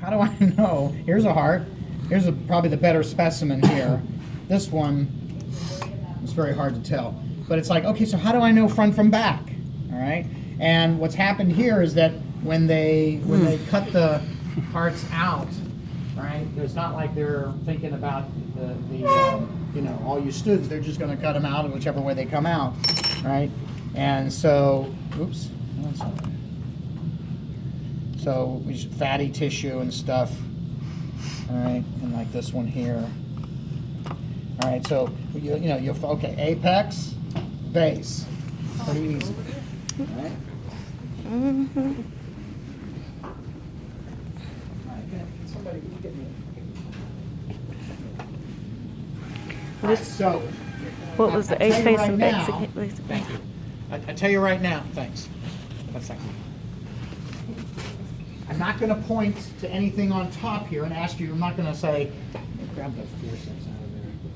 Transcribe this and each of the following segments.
how do I know? Here's a heart. Here's probably the better specimen here. This one, it's very hard to tell. But it's like, okay, so how do I know front from back? All right? And what's happened here is that when they cut the hearts out, right, it's not like they're thinking about all you studs. They're just going to cut them out in whichever way they come out, right? And so, oops. So we just fatty tissue and stuff, all right, and like this one here. All right, so okay, apex, base, pretty easy, all right? Mm-hmm. Somebody, can you get me? So, what was the A face and base again? Thank you. I tell you right now, thanks. That's thank you. I'm not going to point to anything on top here and ask you. I'm not going to say, grab those 4 cents out of there. The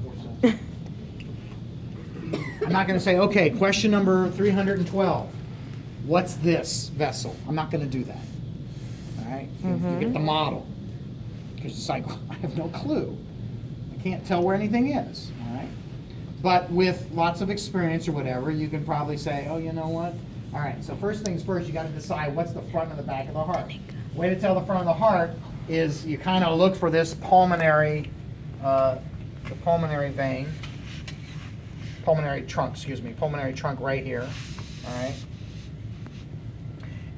4 cents. I'm not going to say, okay, question number 312. What's this vessel? I'm not going to do that. All right? You get the model. Because it's like, I have no clue. I can't tell where anything is. All right? But with lots of experience or whatever, you can probably say, oh, you know what? All right, so first things first, you got to decide what's the front and the back of the heart. Way to tell the front of the heart is you kind of look for this pulmonary vein, pulmonary trunk right here, all right?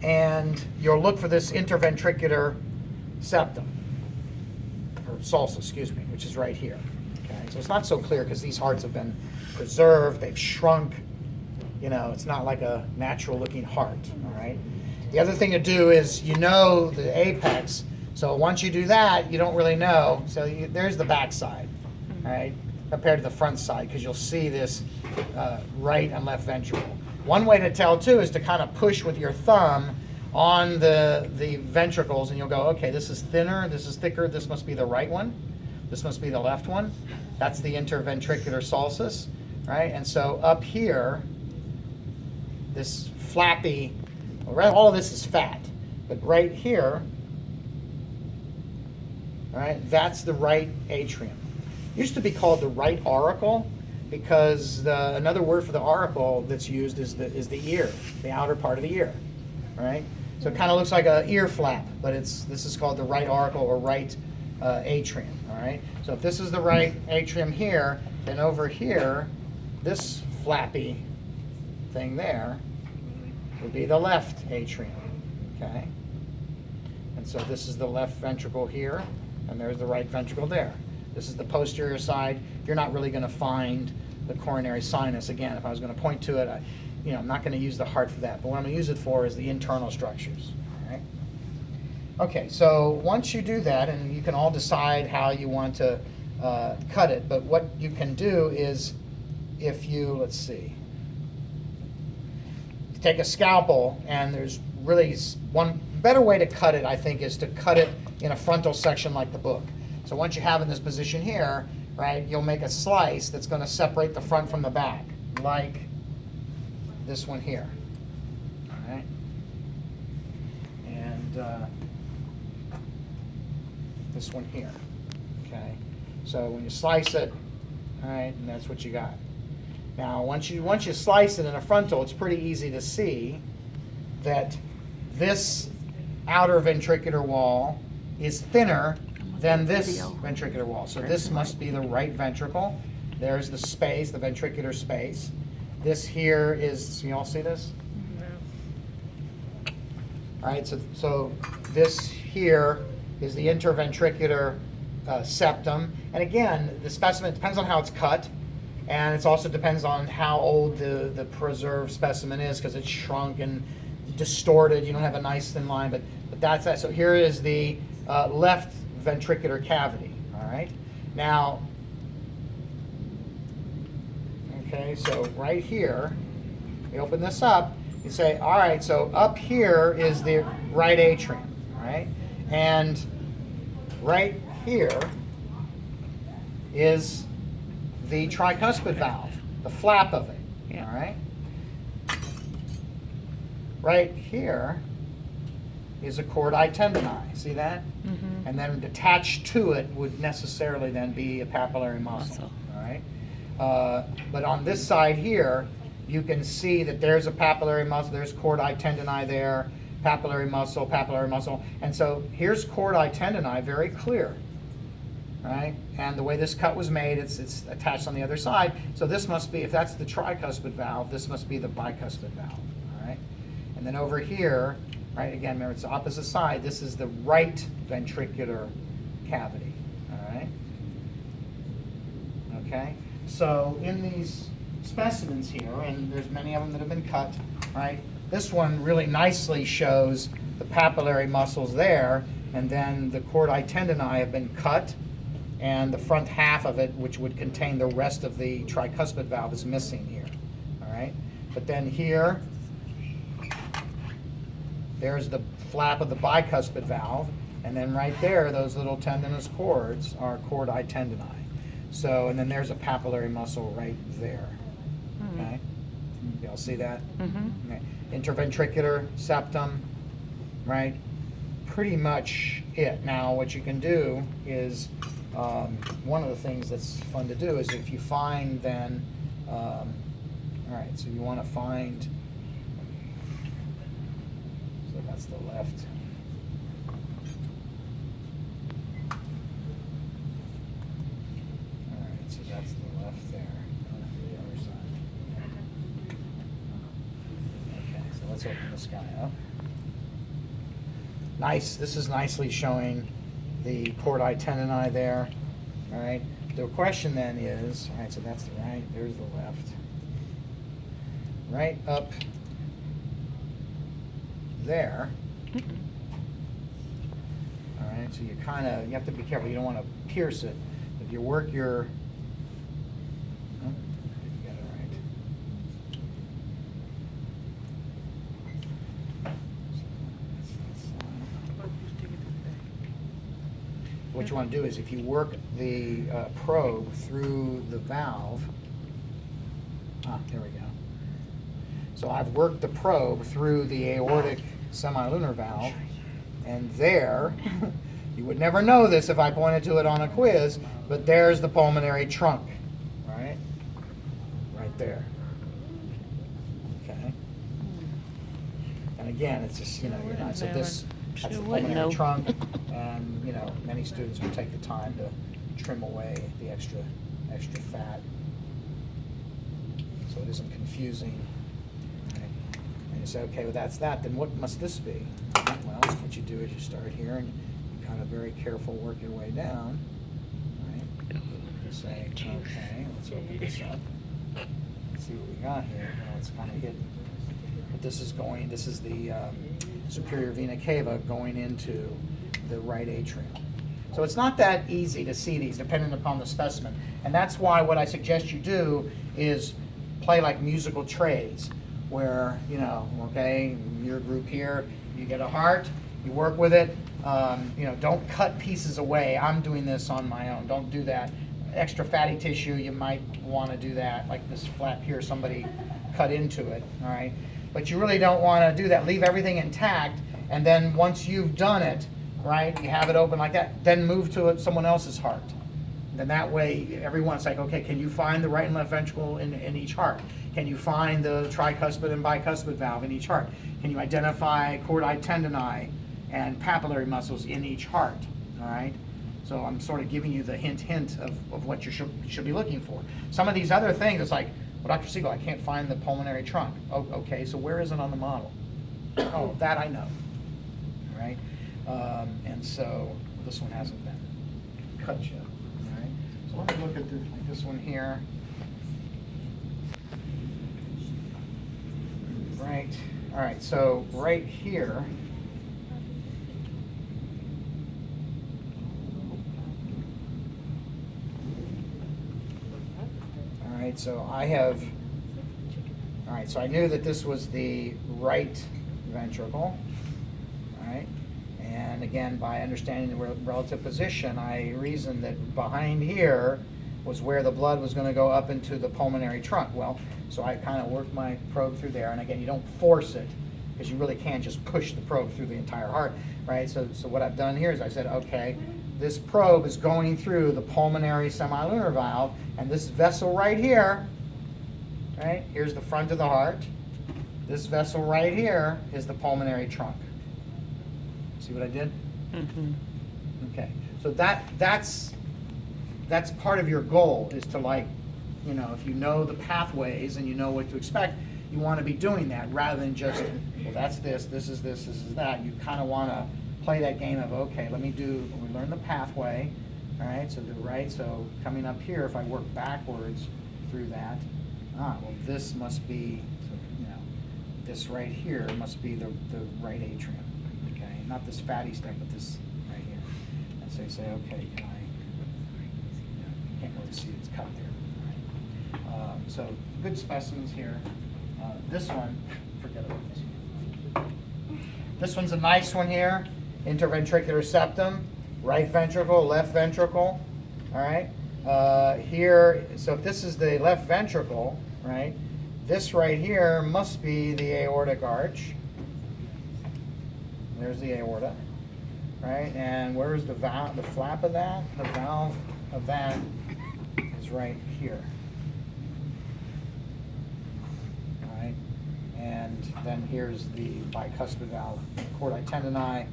And you'll look for this interventricular septum, or sulcus, which is right here, okay? So it's not so clear because these hearts have been preserved, they've shrunk. It's not like a natural looking heart, all right? The other thing to do is the apex, so once you do that, you don't really know. So there's the back side, all right, compared to the front side, because you'll see this right and left ventricle. One way to tell, too, is to kind of push with your thumb on the ventricles, and you'll go, okay, this is thinner, this is thicker, this must be the right one, this must be the left one. That's the interventricular sulcus, right? And so up here, this flappy, all of this is fat, but right here, all right, that's the right atrium. It used to be called the right auricle because another word for the auricle that's used is the ear, the outer part of the ear, all right? So it kind of looks like an ear flap, but this is called the right auricle or right atrium, all right? So if this is the right atrium here, then over here, this flappy thing there would be the left atrium, okay? And so this is the left ventricle here, and there's the right ventricle there. This is the posterior side. You're not really going to find the coronary sinus. Again, if I was going to point to it, I'm not going to use the heart for that, but what I'm going to use it for is the internal structures, all right? Okay, so once you do that, and you can all decide how you want to cut it, but what you can do is if you, let's see, take a scalpel, and there's really one better way to cut it, I think, is to cut it in a frontal section like the book. So once you have it in this position here, right, you'll make a slice that's going to separate the front from the back, like this one here, all right? And this one here, okay? So when you slice it, all right, and that's what you got. Now, once you slice it in a frontal, it's pretty easy to see that this outer ventricular wall is thinner than this ventricular wall. So this must be the right ventricle. There's the space, the ventricular space. This here is, you all see this? No. All right, so this here is the interventricular septum. And again, the specimen depends on how it's cut. And it also depends on how old the preserved specimen is, because it's shrunk and distorted. You don't have a nice thin line, but that's that. So here is the left ventricular cavity, all right? Now, okay, so right here, you open this up, you say, all right, so up here is the right atrium, all right? And right here is the tricuspid valve, the flap of it, all right? Right here is a chordae tendini. See that? Mm-hmm. And then attached to it would necessarily then be a papillary muscle. All right. But on this side here, you can see that there's a papillary muscle. There's chordae tendini there, papillary muscle, and so here's chordae tendini, very clear. Right? And the way this cut was made, it's attached on the other side. So this must be, if that's the tricuspid valve, this must be the bicuspid valve. All right? And then over here, right, again, remember it's the opposite side. This is the right ventricular cavity. All right? Okay? So in these specimens here, and there's many of them that have been cut, right? This one really nicely shows the papillary muscles there, and then the chordae tendini have been cut, and the front half of it, which would contain the rest of the tricuspid valve, is missing here. All right? But then here, there's the flap of the bicuspid valve, and then right there, those little tendinous cords are chordae tendini. So, and then there's a papillary muscle right there. Okay? Y'all see that? Mm-hmm. Okay. Interventricular septum, right? Pretty much it. Now, what you can do is, one of the things that's fun to do is if you find then, all right, so you want to find, so that's the left. All right, so that's the left there. The other side. Okay, so let's open this guy up. Nice, this is nicely showing the chordae tendini there. All right, the question then is, all right, so that's the right, there's the left. Right up there. All right, so you have to be careful. You don't want to pierce it. If you work your, oh, you got it right. What you want to do is if you work the probe through the valve, there we go. So I've worked the probe through the aortic semilunar valve, and there, you would never know this if I pointed to it on a quiz, but there's the pulmonary trunk, right? Right there. Okay. And again, it's just, so this, that's the pulmonary trunk, and, many students will take the time to trim away the extra fat, so it isn't confusing. And you say, okay, well that's that, then what must this be? Well, what you do is you start here and you kind of very careful work your way down, right? You say, okay, let's open this up. Let's see what we got here. Well, it's kind of hidden. But this is the superior vena cava going into the right atrium. So it's not that easy to see these depending upon the specimen. And that's why what I suggest you do is play like musical trays, where, okay, your group here, you get a heart, you work with it, don't cut pieces away. I'm doing this on my own. Don't do that. Extra fatty tissue, you might want to do that, like this flap here, somebody cut into it, all right? But you really don't want to do that. Leave everything intact, and then once you've done it, right, you have it open like that, then move to someone else's heart. Then that way, everyone's like, okay, can you find the right and left ventricle in each heart? Can you find the tricuspid and bicuspid valve in each heart? Can you identify chordae tendini and papillary muscles in each heart? All right? So I'm sort of giving you the hint of what you should be looking for. Some of these other things, it's like, well, Dr. Siegel, I can't find the pulmonary trunk. Oh, okay, so where is it on the model? Oh, that I know. All right? And so this one hasn't been cut yet. All right? So let me look at this one here. Right. All right, so right here, all right, so I knew that this was the right ventricle, all right, and again, by understanding the relative position, I reasoned that behind here was where the blood was going to go up into the pulmonary trunk. Well, so I kind of worked my probe through there, and again, you don't force it, because you really can just push the probe through the entire heart, right? So what I've done here is I said, okay, this probe is going through the pulmonary semilunar valve, and this vessel right here, right? Here's the front of the heart. This vessel right here is the pulmonary trunk. See what I did? Mm-hmm. Okay. So that's part of your goal, is to, like, you know, if you know the pathways and you know what to expect, you want to be doing that rather than just, well, that's this is this is that. You kind of want to play that game of, okay, we learn the pathway, all right, so coming up here, if I work backwards through that, well, this must be, you know, this right here must be the right atrium, okay, not this fatty stuff, but this right here. And so you say, okay, you can't really see it's cut there, all right. So good specimens here. This one, forget about this one. This one's a nice one here. Interventricular septum, right ventricle, left ventricle, all right? Here, so if this is the left ventricle, right, this right here must be the aortic arch. There's the aorta, right? And where's the valve, the flap of that? The valve of that is right here. All right? And then here's the bicuspid valve, chordae tendineae,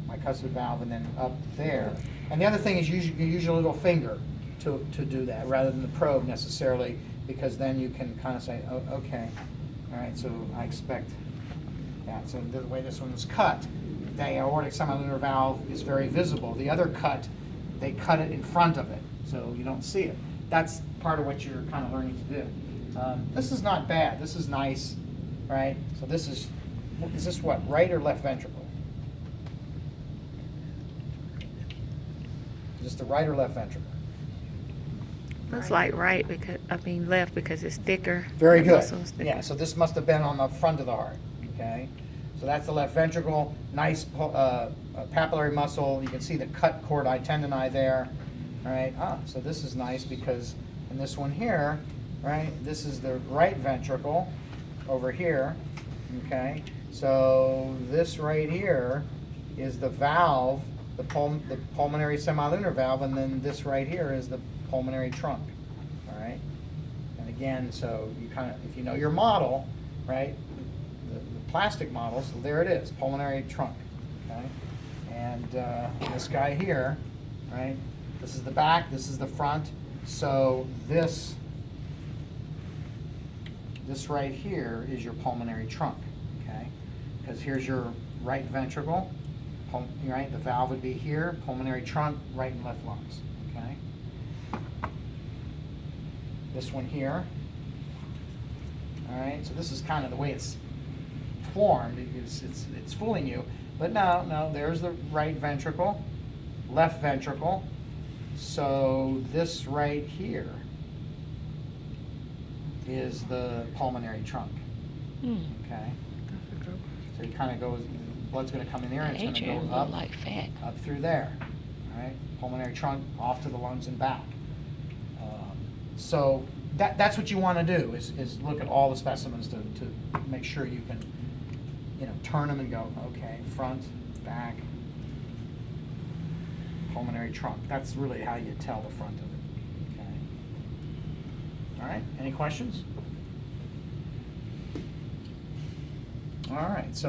bicuspid valve, and then up there. And the other thing is you use your little finger to do that rather than the probe necessarily, because then you can kind of say, oh, okay, all right, so I expect that. So the way this one is cut, the aortic semilunar valve is very visible. The other cut, they cut it in front of it, so you don't see it. That's part of what you're kind of learning to do. This is not bad. This is nice, right? So this is this what, right or left ventricle? Is this the right or left ventricle? Looks like right because, left because it's thicker. Very The good. muscle is thicker. Yeah, so this must have been on the front of the heart, okay? So that's the left ventricle, nice papillary muscle. You can see the cut chordae tendineae there, all right? So this is nice because in this one here, right, this is the right ventricle over here, okay? So this right here is the valve, the pulmonary semilunar valve, and then this right here is the pulmonary trunk, all right? And again, so you kind of, if you know your model, right, the plastic model, so there it is, pulmonary trunk, okay? And this guy here, right, this is the back, this is the front, so this right here is your pulmonary trunk, okay? Because here's your right ventricle, right, the valve would be here, pulmonary trunk, right and left lungs, okay? This one here, all right, so this is kind of the way it's formed, because it's fooling you, but no, there's the right ventricle, left ventricle, so this right here is the pulmonary trunk, okay? So you kind of go, blood's going to come in there and it's going to go up, like fat. up through there, all right? Pulmonary trunk off to the lungs and back. So that's what you want to do is look at all the specimens to make sure you can, you know, turn them and go, okay, front, back, pulmonary trunk. That's really how you tell the front of it, okay? All right, any questions? All right, so